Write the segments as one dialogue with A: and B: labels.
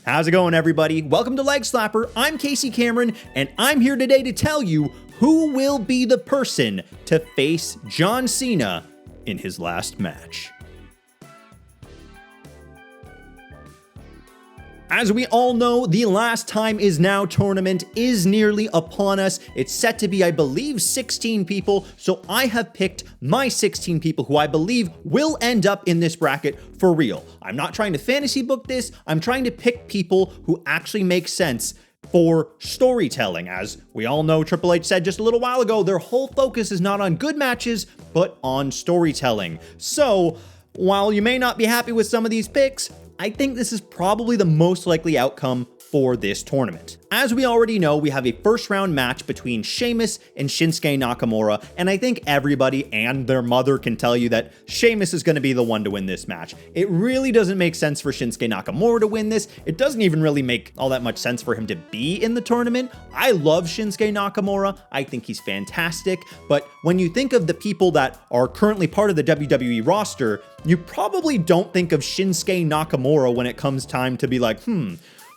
A: How's it going, everybody? Welcome to Leg Slapper. I'm Casey Cameron, and I'm here today to tell you who will be the person to face John Cena in his last match. As we all know, the Last Time Is Now tournament is nearly upon us. It's set to be, I believe, 16 people, so I have picked my 16 people who I believe will end up in this bracket for real. I'm not trying to fantasy book this, I'm trying to pick people who actually make sense for storytelling. As we all know, Triple H said just a little while ago, their whole focus is not on good matches, but on storytelling. So, while you may not be happy with some of these picks, I think this is probably the most likely outcome for this tournament. As we already know, we have a first round match between Sheamus and Shinsuke Nakamura, and I think everybody and their mother can tell you that Sheamus is going to be the one to win this match. It really doesn't make sense for Shinsuke Nakamura to win this. It doesn't even really make all that much sense for him to be in the tournament. I love Shinsuke Nakamura. I think he's fantastic, but when you think of the people that are currently part of the WWE roster, you probably don't think of Shinsuke Nakamura when it comes time to be like,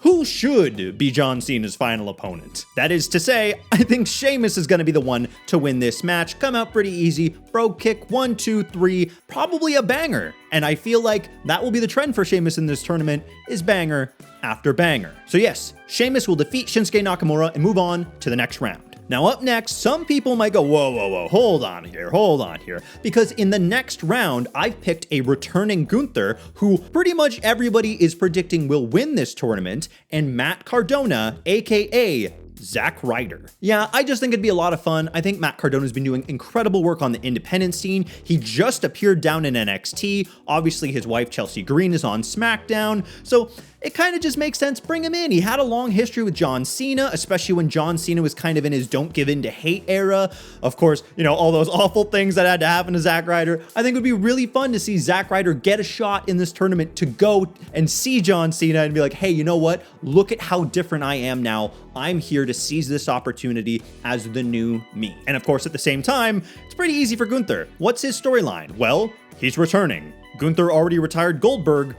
A: who should be John Cena's final opponent? That is to say, I think Sheamus is going to be the one to win this match. Come out pretty easy, bro kick, 1, 2, 3, probably a banger. And I feel like that will be the trend for Sheamus in this tournament, is banger after banger. So yes, Sheamus will defeat Shinsuke Nakamura and move on to the next round. Now up next, some people might go, whoa, hold on here, because in the next round, I've picked a returning Gunther, who pretty much everybody is predicting will win this tournament, and Matt Cardona, aka Zack Ryder. Yeah, I just think it'd be a lot of fun. I think Matt Cardona's been doing incredible work on the independent scene. He just appeared down in NXT. Obviously, his wife, Chelsea Green, is on SmackDown. So it kind of just makes sense. Bring him in. He had a long history with John Cena, especially when John Cena was kind of in his don't give in to hate era. Of course, you know, all those awful things that had to happen to Zack Ryder. I think it would be really fun to see Zack Ryder get a shot in this tournament to go and see John Cena and be like, hey, you know what? Look at how different I am now. I'm here to seize this opportunity as the new me. And of course, at the same time, it's pretty easy for Gunther. What's his storyline? Well, he's returning. Gunther already retired Goldberg.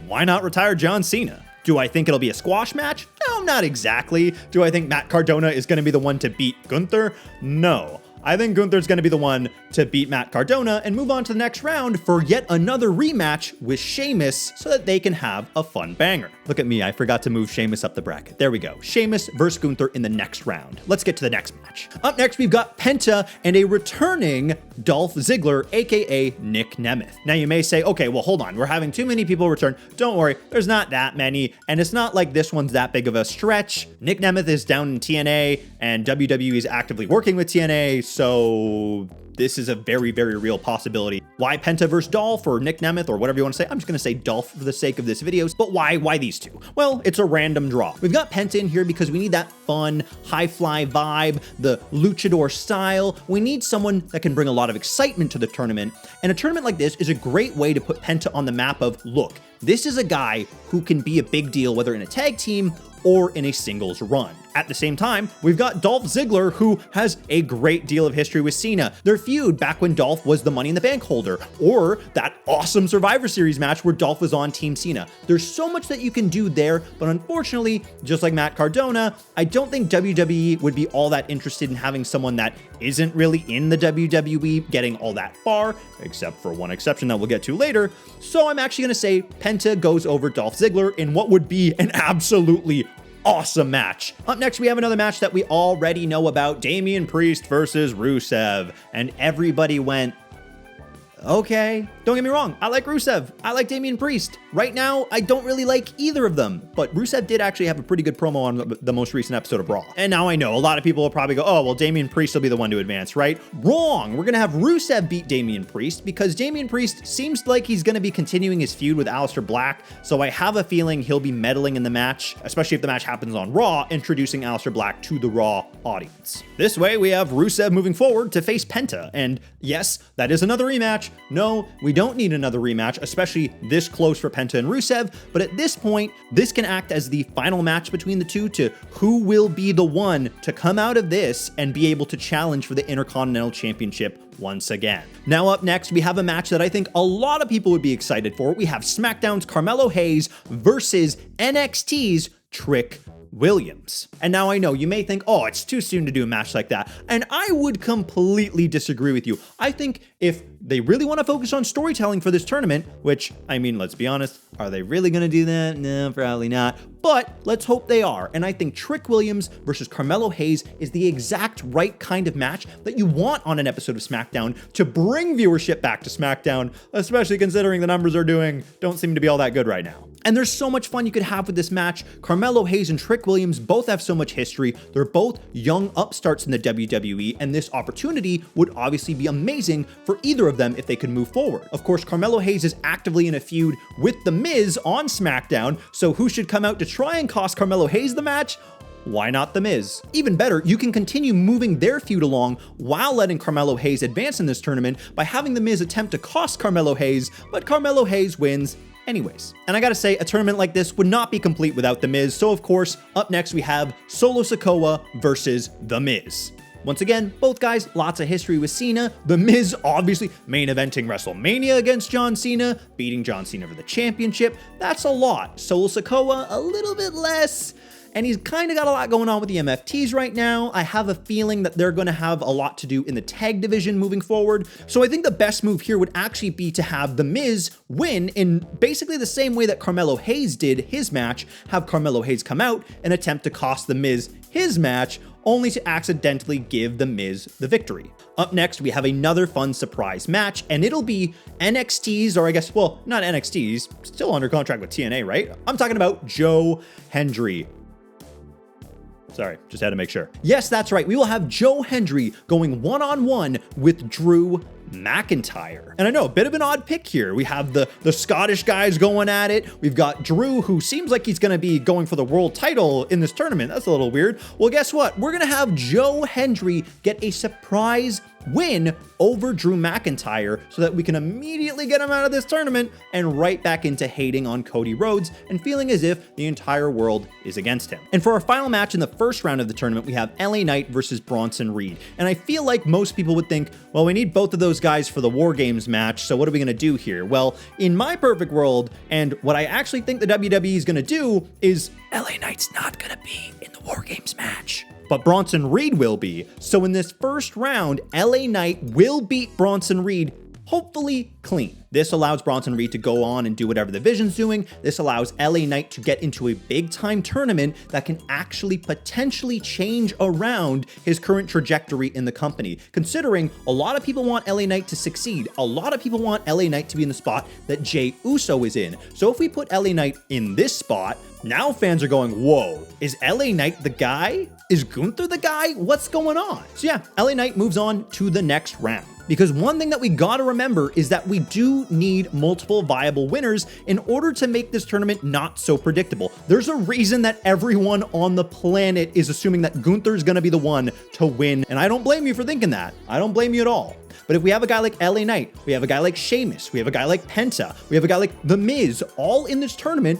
A: Why not retire John Cena? Do I think it'll be a squash match? No, not exactly. Do I think Matt Cardona is going to be the one to beat Gunther? No. I think Gunther's going to be the one to beat Matt Cardona and move on to the next round for yet another rematch with Sheamus so that they can have a fun banger. Look at me, I forgot to move Sheamus up the bracket. There we go. Sheamus versus Gunther in the next round. Let's get to the next match. Up next, we've got Penta and a returning Dolph Ziggler, aka Nick Nemeth. Now you may say, okay, well, hold on. We're having too many people return. Don't worry, there's not that many. And it's not like this one's that big of a stretch. Nick Nemeth is down in TNA and WWE is actively working with TNA. So this is a very, very real possibility. Why Penta versus Dolph or Nick Nemeth or whatever you want to say? I'm just going to say Dolph for the sake of this video. But why these two? Well, it's a random draw. We've got Penta in here because we need that fun, high fly vibe, the luchador style. We need someone that can bring a lot of excitement to the tournament. And a tournament like this is a great way to put Penta on the map of, look, this is a guy who can be a big deal, whether in a tag team or in a singles run. At the same time, we've got Dolph Ziggler, who has a great deal of history with Cena. Their feud back when Dolph was the Money in the Bank holder, or that awesome Survivor Series match where Dolph was on Team Cena. There's so much that you can do there, but unfortunately, just like Matt Cardona, I don't think WWE would be all that interested in having someone that isn't really in the WWE getting all that far, except for one exception that we'll get to later. So I'm actually gonna say Penta goes over Dolph Ziggler in what would be an absolutely awesome match. Up next, we have another match that we already know about, Damian Priest versus Rusev. And everybody went, okay, don't get me wrong, I like Rusev, I like Damian Priest. Right now, I don't really like either of them, but Rusev did actually have a pretty good promo on the most recent episode of Raw. And now I know a lot of people will probably go, oh, well, Damian Priest will be the one to advance, right? Wrong, we're gonna have Rusev beat Damian Priest because Damian Priest seems like he's gonna be continuing his feud with Aleister Black, so I have a feeling he'll be meddling in the match, especially if the match happens on Raw, introducing Aleister Black to the Raw audience. This way, we have Rusev moving forward to face Penta, and yes, that is another rematch. No, we don't need another rematch, especially this close for Penta and Rusev, but at this point, this can act as the final match between the two to who will be the one to come out of this and be able to challenge for the Intercontinental Championship once again. Now up next, we have a match that I think a lot of people would be excited for. We have SmackDown's Carmelo Hayes versus NXT's Trick Williams. And now I know you may think, oh, it's too soon to do a match like that. And I would completely disagree with you. I think if they really want to focus on storytelling for this tournament, which, I mean, let's be honest, are they really going to do that? No, probably not. But let's hope they are. And I think Trick Williams versus Carmelo Hayes is the exact right kind of match that you want on an episode of SmackDown to bring viewership back to SmackDown, especially considering the numbers don't seem to be all that good right now. And there's so much fun you could have with this match. Carmelo Hayes and Trick Williams both have so much history. They're both young upstarts in the WWE, and this opportunity would obviously be amazing for either of them if they could move forward. Of course, Carmelo Hayes is actively in a feud with The Miz on SmackDown, so who should come out to try and cost Carmelo Hayes the match? Why not The Miz? Even better, you can continue moving their feud along while letting Carmelo Hayes advance in this tournament by having The Miz attempt to cost Carmelo Hayes, but Carmelo Hayes wins anyways. And I gotta say, a tournament like this would not be complete without The Miz, so of course, up next we have Solo Sikoa versus The Miz. Once again, both guys, lots of history with Cena. The Miz obviously main eventing WrestleMania against John Cena, beating John Cena for the championship. That's a lot. Solo Sikoa, a little bit less. And he's kind of got a lot going on with the MFTs right now. I have a feeling that they're going to have a lot to do in the tag division moving forward. So I think the best move here would actually be to have The Miz win in basically the same way that Carmelo Hayes did his match, have Carmelo Hayes come out and attempt to cost The Miz his match, only to accidentally give The Miz the victory. Up next, we have another fun surprise match, and it'll be NXT's, or I guess, well, not NXT's, still under contract with TNA, right? I'm talking about Joe Hendry. Sorry, just had to make sure. Yes, that's right. We will have Joe Hendry going one-on-one with Drew McIntyre. And I know, a bit of an odd pick here. We have the Scottish guys going at it. We've got Drew, who seems like he's going to be going for the world title in this tournament. That's a little weird. Well, guess what? We're going to have Joe Hendry get a surprise win over Drew McIntyre so that we can immediately get him out of this tournament and right back into hating on Cody Rhodes and feeling as if the entire world is against him. And for our final match in the first round of the tournament, we have LA Knight versus Bronson Reed. And I feel like most people would think, well, we need both of those guys for the War Games match, so what are we going to do here? Well, in my perfect world, and what I actually think the WWE is going to do is LA Knight's not going to be in the War Games match, but Bronson Reed will be. So in this first round, LA Knight will beat Bronson Reed, hopefully clean. This allows Bronson Reed to go on and do whatever the Vision's doing. This allows LA Knight to get into a big time tournament that can actually potentially change around his current trajectory in the company. Considering a lot of people want LA Knight to succeed, a lot of people want LA Knight to be in the spot that Jey Uso is in. So if we put LA Knight in this spot, now fans are going, whoa, is LA Knight the guy? Is Gunther the guy? What's going on? So yeah, LA Knight moves on to the next round. Because one thing that we gotta remember is that we do need multiple viable winners in order to make this tournament not so predictable. There's a reason that everyone on the planet is assuming that Gunther is gonna be the one to win, and I don't blame you for thinking that. I don't blame you at all. But if we have a guy like LA Knight, we have a guy like Sheamus, we have a guy like Penta, we have a guy like The Miz, all in this tournament,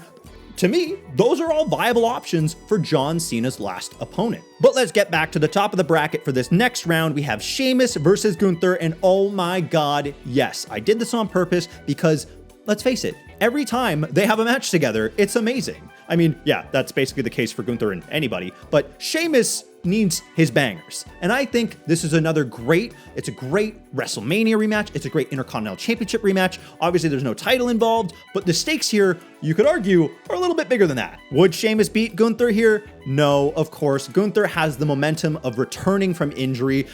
A: to me, those are all viable options for John Cena's last opponent. But let's get back to the top of the bracket for this next round. We have Sheamus versus Gunther, and oh my God, yes, I did this on purpose because, let's face it, every time they have a match together, it's amazing. I mean, yeah, that's basically the case for Gunther and anybody, but Sheamus needs his bangers. And I think this is another it's a great WrestleMania rematch. It's a great Intercontinental Championship rematch. Obviously, there's no title involved, but the stakes here, you could argue, are a little bit bigger than that. Would Sheamus beat Gunther here? No, of course. Gunther has the momentum of returning from injury,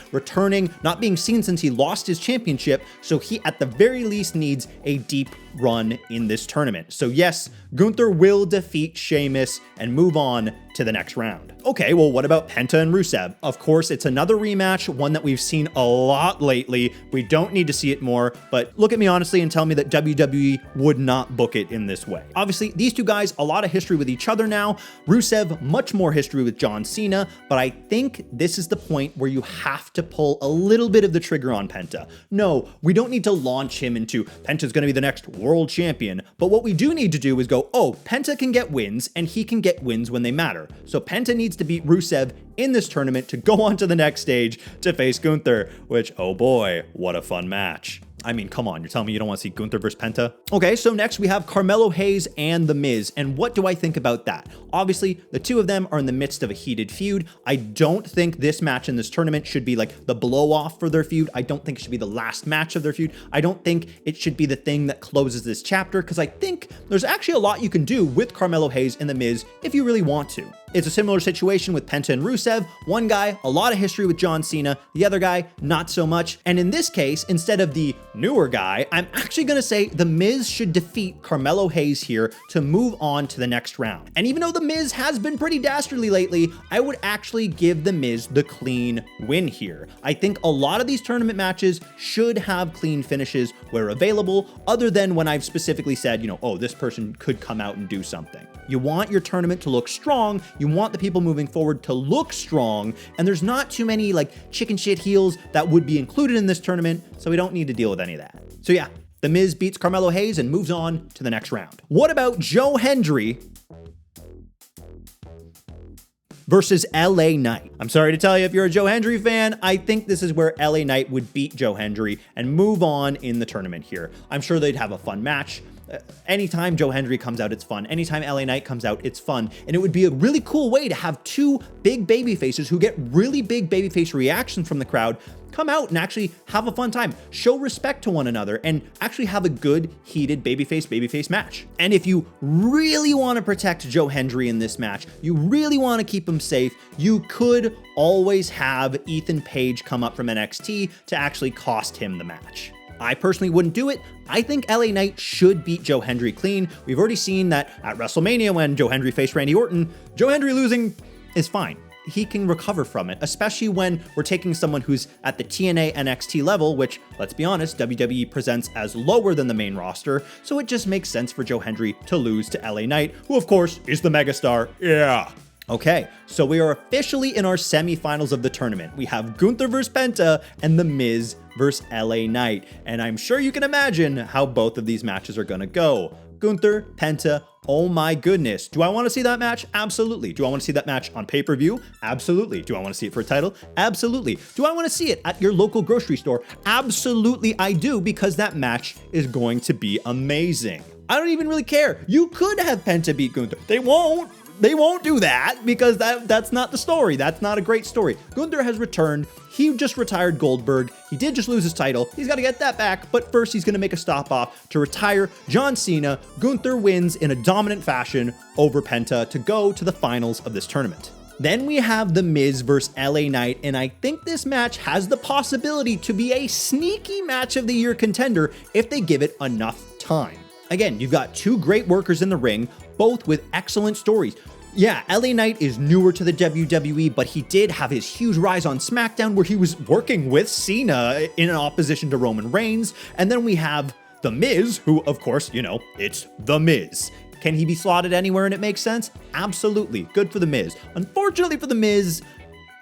A: not being seen since he lost his championship, so he at the very least needs a deep run in this tournament. So yes, Gunther will defeat Sheamus and move on to the next round. Okay, well, what about Penta and Rusev? Of course, it's another rematch, one that we've seen a lot lately. We don't need to see it more, but look at me honestly and tell me that WWE would not book it in this way. Obviously, these two guys, a lot of history with each other now. Rusev, much more history with John Cena, but I think this is the point where you have to pull a little bit of the trigger on Penta. No, we don't need to launch him into Penta's gonna be the next world champion, but what we do need to do is go, oh, Penta can get wins, and he can get wins when they matter. So Penta needs to beat Rusev in this tournament to go on to the next stage to face Gunther, which, oh boy, what a fun match. I mean, come on, you're telling me you don't want to see Gunther versus Penta? Okay, so next we have Carmelo Hayes and The Miz, and what do I think about that? Obviously, the two of them are in the midst of a heated feud. I don't think this match in this tournament should be like the blow-off for their feud. I don't think it should be the last match of their feud. I don't think it should be the thing that closes this chapter, because I think there's actually a lot you can do with Carmelo Hayes and The Miz if you really want to. It's a similar situation with Penta and Rusev. One guy, a lot of history with John Cena. The other guy, not so much. And in this case, instead of the newer guy, I'm actually gonna say The Miz should defeat Carmelo Hayes here to move on to the next round. And even though The Miz has been pretty dastardly lately, I would actually give The Miz the clean win here. I think a lot of these tournament matches should have clean finishes where available, other than when I've specifically said, you know, oh, this person could come out and do something. You want your tournament to look strong, you want the people moving forward to look strong, and there's not too many like chicken shit heels that would be included in this tournament, so we don't need to deal with any of that. So yeah, The Miz beats Carmelo Hayes and moves on to the next round. What about Joe Hendry versus LA Knight? I'm sorry to tell you, if you're a Joe Hendry fan, I think this is where LA Knight would beat Joe Hendry and move on in the tournament here. I'm sure they'd have a fun match. Anytime Joe Hendry comes out, it's fun. Anytime LA Knight comes out, it's fun. And it would be a really cool way to have two big baby faces who get really big babyface reactions from the crowd come out and actually have a fun time, show respect to one another, and actually have a good, heated babyface match. And if you really want to protect Joe Hendry in this match, you really want to keep him safe, you could always have Ethan Page come up from NXT to actually cost him the match. I personally wouldn't do it. I think LA Knight should beat Joe Hendry clean. We've already seen that at WrestleMania when Joe Hendry faced Randy Orton, Joe Hendry losing is fine. He can recover from it, especially when we're taking someone who's at the TNA NXT level, which, let's be honest, WWE presents as lower than the main roster, so it just makes sense for Joe Hendry to lose to LA Knight, who of course is the megastar. Yeah. Okay, so we are officially in our semifinals of the tournament. We have Gunther versus Penta and The Miz versus LA Knight, and I'm sure you can imagine how both of these matches are gonna go. Gunther, Penta, oh my goodness. Do I want to see that match? Absolutely. Do I want to see that match on pay-per-view? Absolutely. Do I want to see it for a title? Absolutely. Do I want to see it at your local grocery store? Absolutely I do, because that match is going to be amazing. I don't even really care. You could have Penta beat Gunther. They won't. They won't do that because that's not the story. That's not a great story. Gunther has returned. He just retired Goldberg. He did just lose his title. He's got to get that back. But first, he's going to make a stop off to retire John Cena. Gunther wins in a dominant fashion over Penta to go to the finals of this tournament. Then we have The Miz versus LA Knight, and I think this match has the possibility to be a sneaky match of the year contender if they give it enough time. Again, you've got two great workers in the ring, both with excellent stories. Yeah, LA Knight is newer to the WWE, but he did have his huge rise on SmackDown where he was working with Cena in opposition to Roman Reigns. And then we have The Miz, who, of course, you know, it's The Miz. Can he be slotted anywhere and it makes sense? Absolutely. Good for The Miz. Unfortunately for The Miz,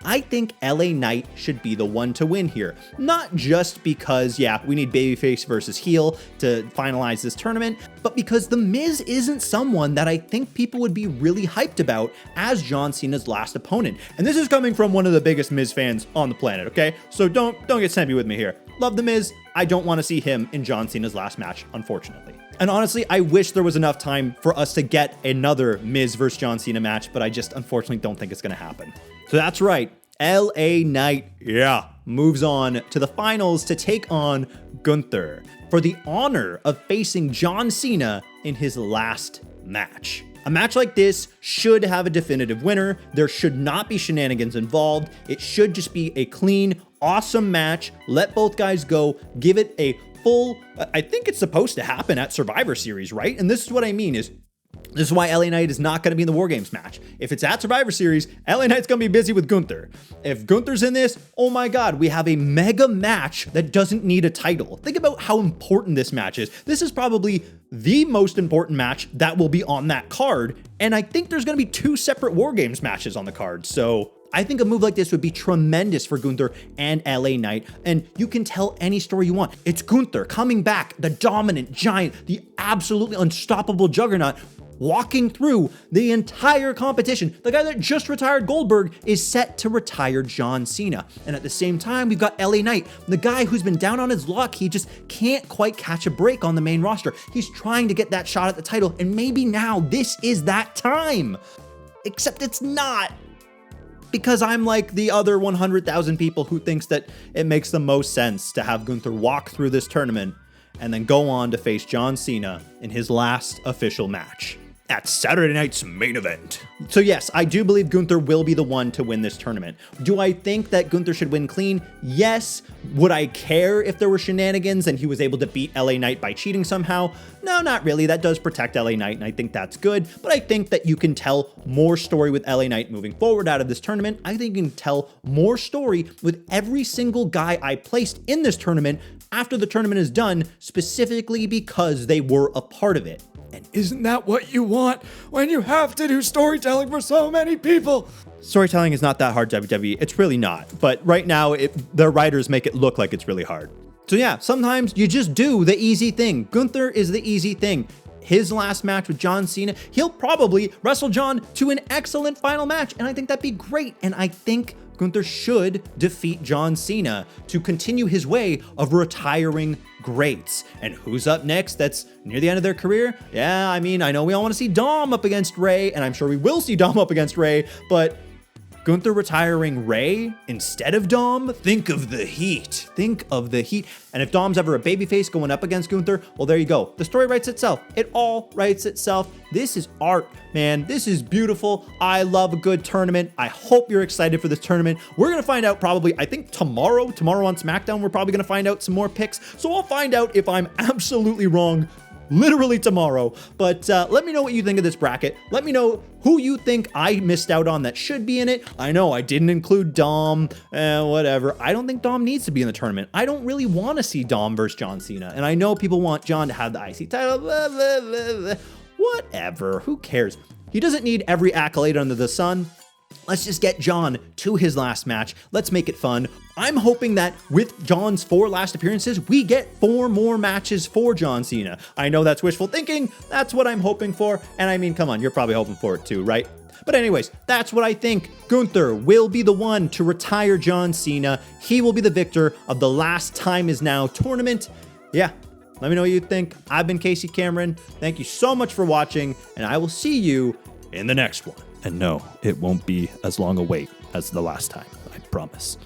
A: I think LA Knight should be the one to win here. Not just because, yeah, we need babyface versus heel to finalize this tournament, but because The Miz isn't someone that I think people would be really hyped about as John Cena's last opponent. And this is coming from one of the biggest Miz fans on the planet, okay? So don't get snappy with me here. Love The Miz. I don't want to see him in John Cena's last match, unfortunately. And honestly, I wish there was enough time for us to get another Miz versus John Cena match, but I just unfortunately don't think it's going to happen. So that's right, LA Knight, yeah, moves on to the finals to take on Gunther for the honor of facing John Cena in his last match. A match like this should have a definitive winner. There should not be shenanigans involved. It should just be a clean, awesome match. Let both guys go, give it a full, I think it's supposed to happen at Survivor Series, right? And this is what I mean is, This is why LA Knight is not going to be in the War Games match. If it's at Survivor Series, LA Knight's going to be busy with Gunther. If Gunther's in this, oh my God, we have a mega match that doesn't need a title. Think about how important this match is. This is probably the most important match that will be on that card. And I think there's going to be 2 separate War Games matches on the card. So I think a move like this would be tremendous for Gunther and LA Knight, and you can tell any story you want. It's Gunther coming back, the dominant giant, the absolutely unstoppable juggernaut, walking through the entire competition. The guy that just retired Goldberg is set to retire John Cena. And at the same time, we've got LA Knight, the guy who's been down on his luck. He just can't quite catch a break on the main roster. He's trying to get that shot at the title, and maybe now this is that time. Except it's not. Because I'm like the other 100,000 people who thinks that it makes the most sense to have Gunther walk through this tournament and then go on to face John Cena in his last official match at Saturday night's main event. So yes, I do believe Gunther will be the one to win this tournament. Do I think that Gunther should win clean? Yes. Would I care if there were shenanigans and he was able to beat LA Knight by cheating somehow? No, not really. That does protect LA Knight, and I think that's good. But I think that you can tell more story with LA Knight moving forward out of this tournament. I think you can tell more story with every single guy I placed in this tournament after the tournament is done, specifically because they were a part of it. And isn't that what you want when you have to do storytelling for so many people? Storytelling is not that hard, WWE. It's really not. But right now, the writers make it look like it's really hard. So yeah, sometimes you just do the easy thing. Gunther is the easy thing. His last match with John Cena, he'll probably wrestle John to an excellent final match. And I think that'd be great. And I think Gunther should defeat John Cena to continue his way of retiring greats. And who's up next that's near the end of their career? Yeah, I mean, I know we all want to see Dom up against Ray, and I'm sure we will see Dom up against Ray, but Gunther retiring Ray instead of Dom? Think of the heat. Think of the heat. And if Dom's ever a babyface going up against Gunther, well, there you go. The story writes itself. It all writes itself. This is art, man. This is beautiful. I love a good tournament. I hope you're excited for this tournament. We're going to find out probably, I think tomorrow on SmackDown, we're probably going to find out some more picks. So I'll find out if I'm absolutely wrong literally tomorrow. But let me know what you think of this bracket. Let me know who you think I missed out on that should be in it. I know I didn't include Dom, whatever. I don't think Dom needs to be in the tournament. I don't really want to see Dom versus John Cena. And I know people want John to have the IC title, blah, blah, blah, blah. Whatever, who cares? He doesn't need every accolade under the sun. Let's just get John to his last match. Let's make it fun. I'm hoping that with John's 4 last appearances, we get 4 more matches for John Cena. I know that's wishful thinking. That's what I'm hoping for. And I mean, come on, you're probably hoping for it too, right? But anyways, that's what I think. Gunther will be the one to retire John Cena. He will be the victor of the Last Time Is Now tournament. Yeah, let me know what you think. I've been Casey Cameron. Thank you so much for watching, and I will see you in the next one. And no, it won't be as long a wait as the last time, I promise.